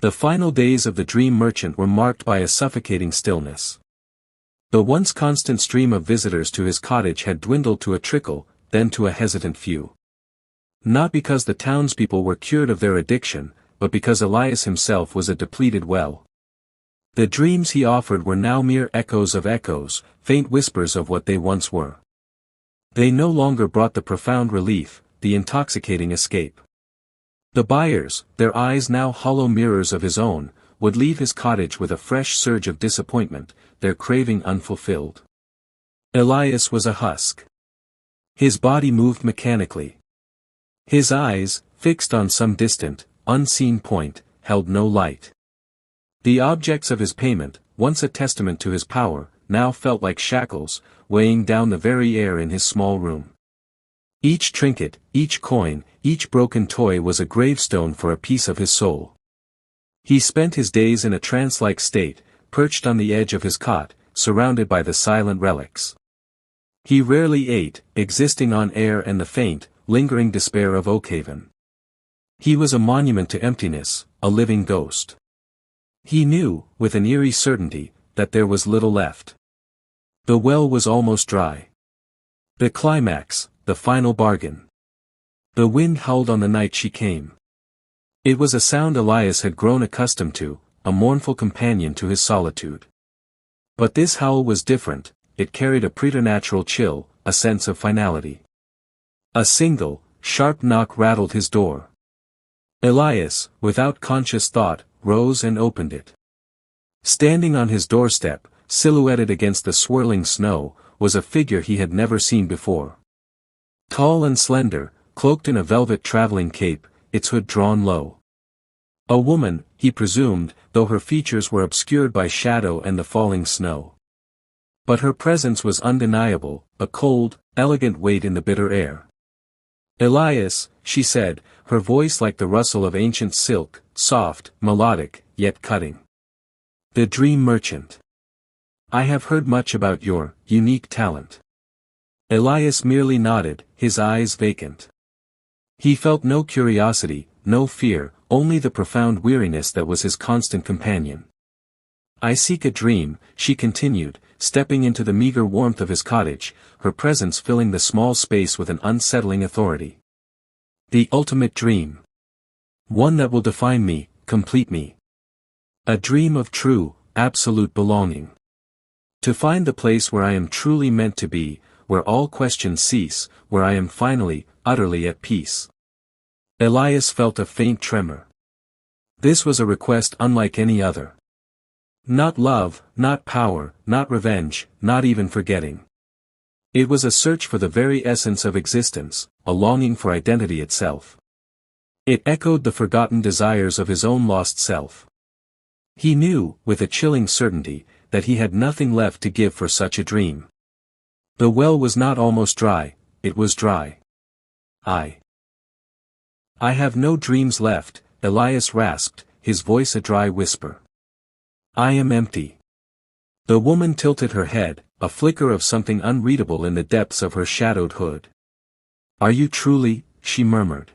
The final days of the dream merchant were marked by a suffocating stillness. The once constant stream of visitors to his cottage had dwindled to a trickle, then to a hesitant few. Not because the townspeople were cured of their addiction, but because Elias himself was a depleted well. The dreams he offered were now mere echoes of echoes, faint whispers of what they once were. They no longer brought the profound relief, the intoxicating escape. The buyers, their eyes now hollow mirrors of his own, would leave his cottage with a fresh surge of disappointment, their craving unfulfilled. Elias was a husk. His body moved mechanically. His eyes, fixed on some distant, unseen point, held no light. The objects of his payment, once a testament to his power, now felt like shackles, weighing down the very air in his small room. Each trinket, each coin, each broken toy was a gravestone for a piece of his soul. He spent his days in a trance-like state, perched on the edge of his cot, surrounded by the silent relics. He rarely ate, existing on air and the faint, lingering despair of Oakhaven. He was a monument to emptiness, a living ghost. He knew, with an eerie certainty, that there was little left. The well was almost dry. The climax, the final bargain. The wind howled on the night she came. It was a sound Elias had grown accustomed to, a mournful companion to his solitude. But this howl was different, it carried a preternatural chill, a sense of finality. A single, sharp knock rattled his door. Elias, without conscious thought, rose and opened it. Standing on his doorstep, silhouetted against the swirling snow, was a figure he had never seen before. Tall and slender, cloaked in a velvet traveling cape, its hood drawn low. A woman, he presumed, though her features were obscured by shadow and the falling snow. But her presence was undeniable, a cold, elegant weight in the bitter air. "Elias," she said, her voice like the rustle of ancient silk, soft, melodic, yet cutting. "The Dream Merchant. I have heard much about your unique talent." Elias merely nodded, his eyes vacant. He felt no curiosity, no fear, only the profound weariness that was his constant companion. "I seek a dream," she continued, stepping into the meager warmth of his cottage, her presence filling the small space with an unsettling authority. "The ultimate dream. One that will define me, complete me. A dream of true, absolute belonging. To find the place where I am truly meant to be, where all questions cease, where I am finally, utterly at peace." Elias felt a faint tremor. This was a request unlike any other. Not love, not power, not revenge, not even forgetting. It was a search for the very essence of existence, a longing for identity itself. It echoed the forgotten desires of his own lost self. He knew, with a chilling certainty, that he had nothing left to give for such a dream. The well was not almost dry, it was dry. I have no dreams left," Elias rasped, his voice a dry whisper. "I am empty." The woman tilted her head, a flicker of something unreadable in the depths of her shadowed hood. "Are you truly?" she murmured.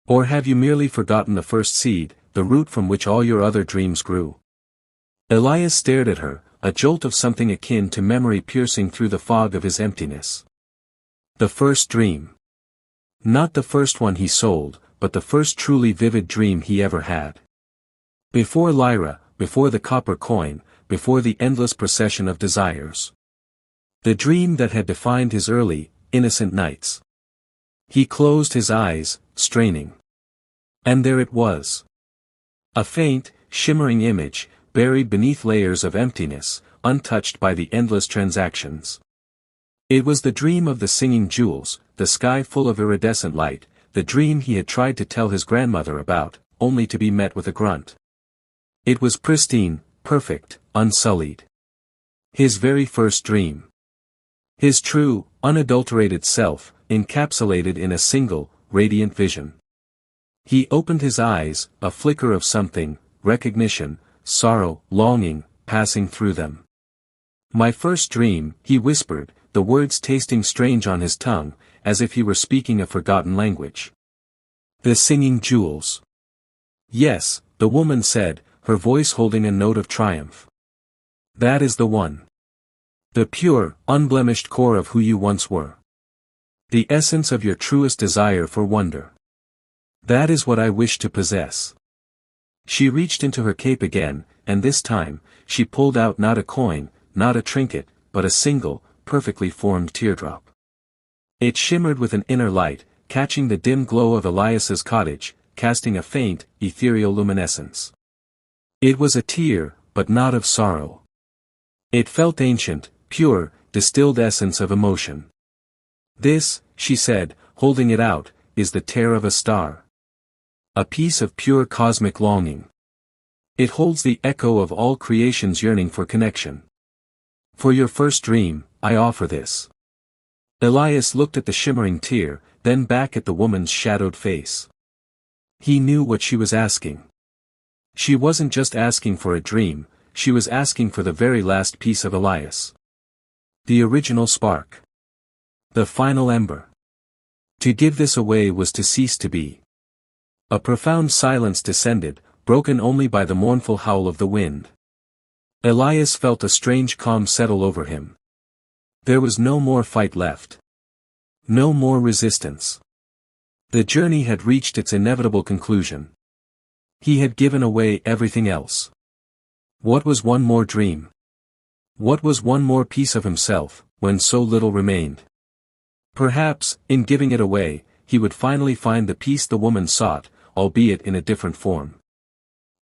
"Or have you merely forgotten the first seed, the root from which all your other dreams grew?" Elias stared at her, a jolt of something akin to memory piercing through the fog of his emptiness. The first dream. Not the first one he sold, but the first truly vivid dream he ever had. Before Lyra, before the copper coin, before the endless procession of desires. The dream that had defined his early, innocent nights. He closed his eyes, straining. And there it was. A faint, shimmering image, buried beneath layers of emptiness, untouched by the endless transactions. It was the dream of the singing jewels, the sky full of iridescent light, the dream he had tried to tell his grandmother about, only to be met with a grunt. It was pristine, perfect, unsullied. His very first dream. His true, unadulterated self, encapsulated in a single, radiant vision. He opened his eyes, a flicker of something, recognition, sorrow, longing, passing through them. "My first dream," he whispered, the words tasting strange on his tongue, as if he were speaking a forgotten language. "The singing jewels. Yes, the woman said, her voice holding a note of triumph. That is the one. The pure, unblemished core of who you once were. The essence of your truest desire for wonder. That is what I wish to possess. She reached into her cape again, and this time, she pulled out not a coin, not a trinket, but a single, perfectly formed teardrop. It shimmered with an inner light, catching the dim glow of Elias's cottage, casting a faint, ethereal luminescence. It was a tear, but not of sorrow. It felt ancient, pure, distilled essence of emotion. This, she said, holding it out, is the tear of a star. A piece of pure cosmic longing. It holds the echo of all creation's yearning for connection. For your first dream, I offer this. Elias looked at the shimmering tear, then back at the woman's shadowed face. He knew what she was asking. She wasn't just asking for a dream, she was asking for the very last piece of Elias. The original spark. The final ember. To give this away was to cease to be. A profound silence descended, broken only by the mournful howl of the wind. Elias felt a strange calm settle over him. There was no more fight left. No more resistance. The journey had reached its inevitable conclusion. He had given away everything else. What was one more dream? What was one more piece of himself, when so little remained? Perhaps, in giving it away, he would finally find the peace the woman sought, albeit in a different form.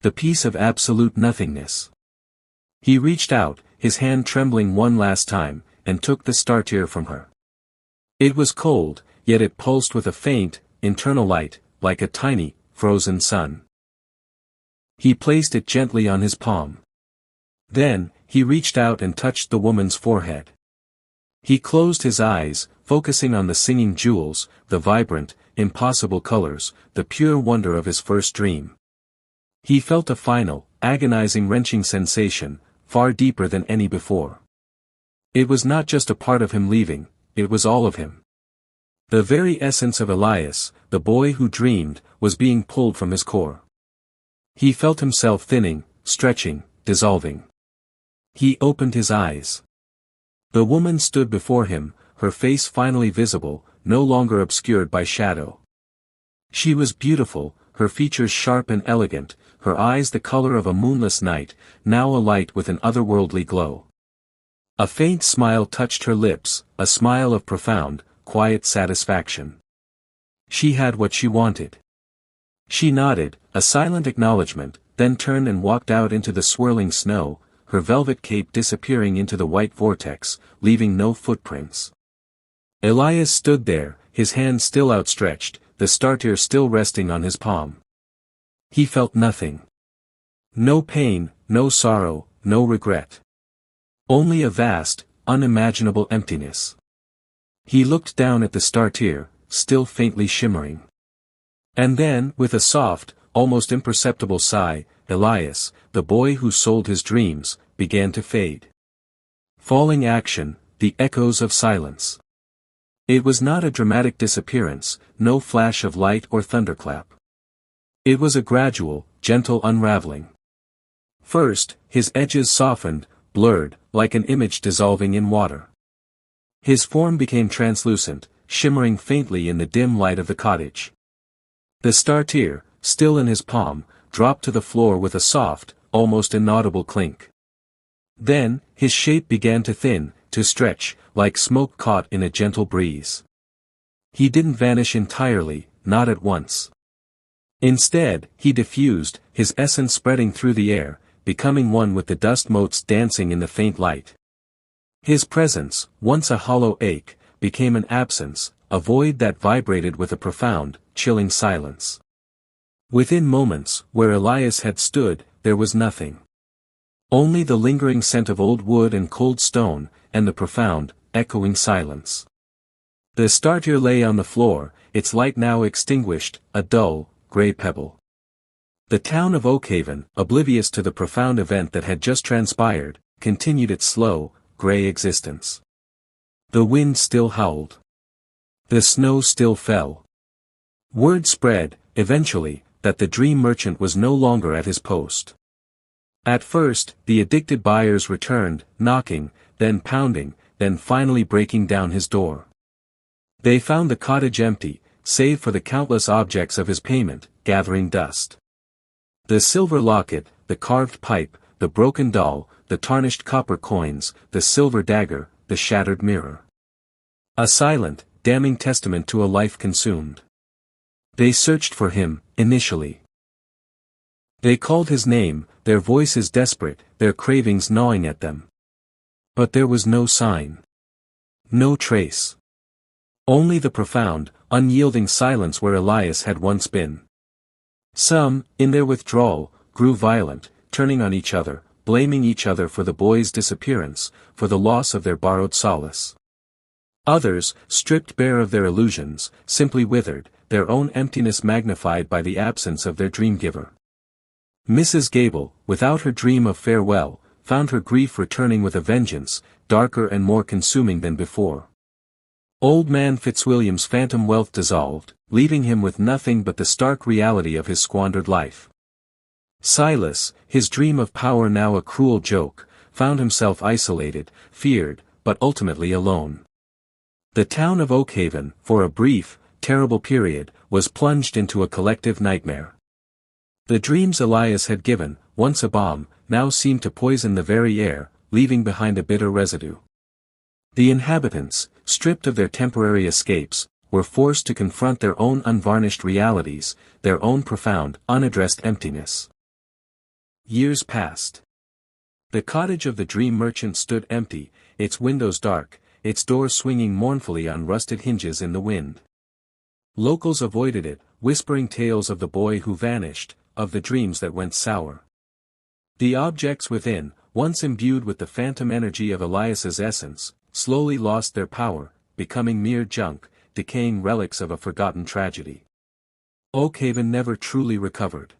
The peace of absolute nothingness. He reached out, his hand trembling one last time, and took the star tear from her. It was cold, yet it pulsed with a faint, internal light, like a tiny, frozen sun. He placed it gently on his palm. Then, he reached out and touched the woman's forehead. He closed his eyes, focusing on the singing jewels, the vibrant, impossible colors, the pure wonder of his first dream. He felt a final, agonizing wrenching sensation, far deeper than any before. It was not just a part of him leaving, it was all of him. The very essence of Elias, the boy who dreamed, was being pulled from his core. He felt himself thinning, stretching, dissolving. He opened his eyes. The woman stood before him, her face finally visible, no longer obscured by shadow. She was beautiful, her features sharp and elegant, her eyes the color of a moonless night, now alight with an otherworldly glow. A faint smile touched her lips, a smile of profound, quiet satisfaction. She had what she wanted. She nodded, a silent acknowledgement, then turned and walked out into the swirling snow, her velvet cape disappearing into the white vortex, leaving no footprints. Elias stood there, his hand still outstretched, the star tear still resting on his palm. He felt nothing. No pain, no sorrow, no regret. Only a vast, unimaginable emptiness. He looked down at the star tear, still faintly shimmering. And then, with a soft, almost imperceptible sigh, Elias, the boy who sold his dreams, began to fade. Falling action, the echoes of silence. It was not a dramatic disappearance, no flash of light or thunderclap. It was a gradual, gentle unraveling. First, his edges softened, blurred, like an image dissolving in water. His form became translucent, shimmering faintly in the dim light of the cottage. The star tear, still in his palm, dropped to the floor with a soft, almost inaudible clink. Then, his shape began to thin, to stretch, like smoke caught in a gentle breeze. He didn't vanish entirely, not at once. Instead, he diffused, his essence spreading through the air, becoming one with the dust motes dancing in the faint light. His presence, once a hollow ache, became an absence, a void that vibrated with a profound, chilling silence. Within moments, where Elias had stood, there was nothing. Only the lingering scent of old wood and cold stone, and the profound, echoing silence. The star tear lay on the floor, its light now extinguished, a dull, grey pebble. The town of Oakhaven, oblivious to the profound event that had just transpired, continued its slow, grey existence. The wind still howled. The snow still fell. Word spread, eventually, that the dream merchant was no longer at his post. At first, the addicted buyers returned, knocking, then pounding, then finally breaking down his door. They found the cottage empty, save for the countless objects of his payment, gathering dust. The silver locket, the carved pipe, the broken doll, the tarnished copper coins, the silver dagger, the shattered mirror. A silent, damning testament to a life consumed. They searched for him, initially. They called his name, their voices desperate, their cravings gnawing at them. But there was no sign. No trace. Only the profound, unyielding silence where Elias had once been. Some, in their withdrawal, grew violent, turning on each other, blaming each other for the boy's disappearance, for the loss of their borrowed solace. Others, stripped bare of their illusions, simply withered, their own emptiness magnified by the absence of their dream-giver. Mrs. Gable, without her dream of farewell, found her grief returning with a vengeance, darker and more consuming than before. Old man Fitzwilliam's phantom wealth dissolved, leaving him with nothing but the stark reality of his squandered life. Silas, his dream of power now a cruel joke, found himself isolated, feared, but ultimately alone. The town of Oakhaven, for a brief, terrible period, was plunged into a collective nightmare. The dreams Elias had given, once a balm, now seemed to poison the very air, leaving behind a bitter residue. The inhabitants, stripped of their temporary escapes, were forced to confront their own unvarnished realities, their own profound, unaddressed emptiness. Years passed. The cottage of the dream merchant stood empty, its windows dark, its doors swinging mournfully on rusted hinges in the wind. Locals avoided it, whispering tales of the boy who vanished, of the dreams that went sour. The objects within, once imbued with the phantom energy of Elias's essence, slowly lost their power, becoming mere junk, decaying relics of a forgotten tragedy. Oakhaven never truly recovered.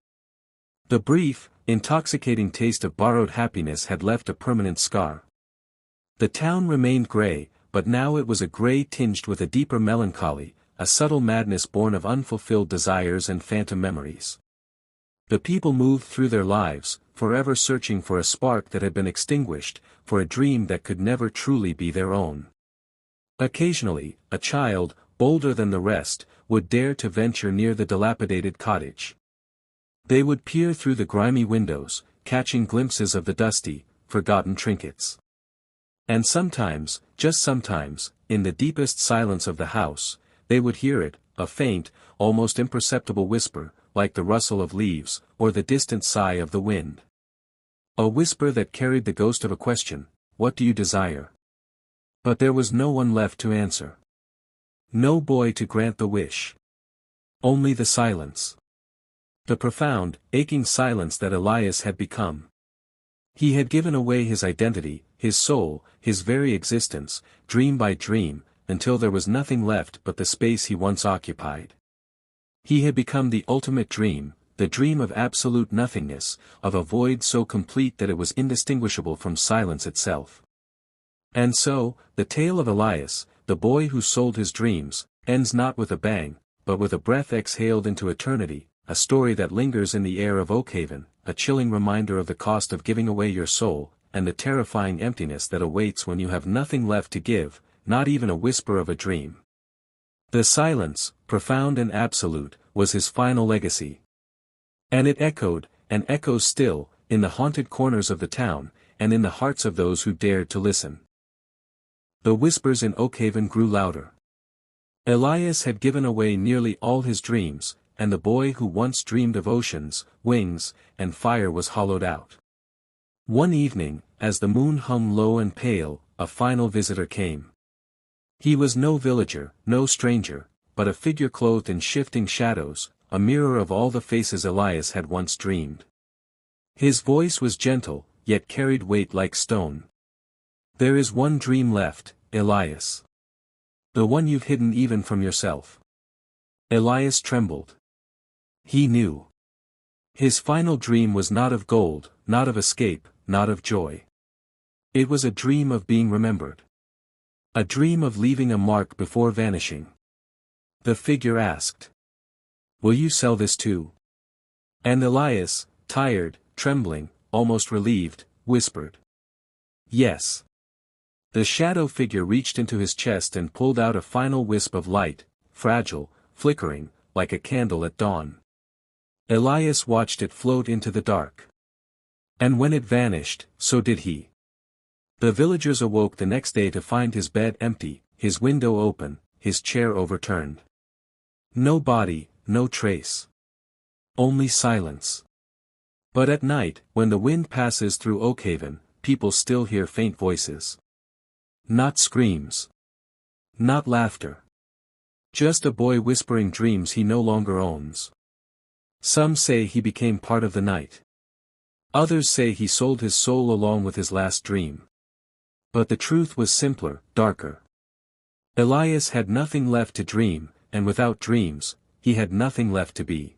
The brief, intoxicating taste of borrowed happiness had left a permanent scar. The town remained gray, but now it was a gray tinged with a deeper melancholy, a subtle madness born of unfulfilled desires and phantom memories. The people moved through their lives, forever searching for a spark that had been extinguished, for a dream that could never truly be their own. Occasionally, a child, bolder than the rest, would dare to venture near the dilapidated cottage. They would peer through the grimy windows, catching glimpses of the dusty, forgotten trinkets. And sometimes, just sometimes, in the deepest silence of the house, they would hear it, a faint, almost imperceptible whisper, like the rustle of leaves, or the distant sigh of the wind. A whisper that carried the ghost of a question, "What do you desire?" But there was no one left to answer. No boy to grant the wish. Only the silence. The profound, aching silence that Elias had become. He had given away his identity, his soul, his very existence, dream by dream, until there was nothing left but the space he once occupied. He had become the ultimate dream, the dream of absolute nothingness, of a void so complete that it was indistinguishable from silence itself. And so, the tale of Elias, the boy who sold his dreams, ends not with a bang, but with a breath exhaled into eternity, a story that lingers in the air of Oakhaven, a chilling reminder of the cost of giving away your soul, and the terrifying emptiness that awaits when you have nothing left to give, not even a whisper of a dream. The silence, profound and absolute, was his final legacy. And it echoed, and echoes still, in the haunted corners of the town, and in the hearts of those who dared to listen. The whispers in Oakhaven grew louder. Elias had given away nearly all his dreams, and the boy who once dreamed of oceans, wings, and fire was hollowed out. One evening, as the moon hung low and pale, a final visitor came. He was no villager, no stranger, but a figure clothed in shifting shadows, a mirror of all the faces Elias had once dreamed. His voice was gentle, yet carried weight like stone. "There is one dream left, Elias. The one you've hidden even from yourself." Elias trembled. He knew. His final dream was not of gold, not of escape, not of joy. It was a dream of being remembered. A dream of leaving a mark before vanishing. The figure asked, "Will you sell this too?" And Elias, tired, trembling, almost relieved, whispered. Yes. The shadow figure reached into his chest and pulled out a final wisp of light, fragile, flickering, like a candle at dawn. Elias watched it float into the dark. And when it vanished, so did he. The villagers awoke the next day to find his bed empty, his window open, his chair overturned. No body, no trace. Only silence. But at night, when the wind passes through Oakhaven, people still hear faint voices. Not screams. Not laughter. Just a boy whispering dreams he no longer owns. Some say he became part of the night. Others say he sold his soul along with his last dream. But the truth was simpler, darker. Elias had nothing left to dream, and without dreams, he had nothing left to be.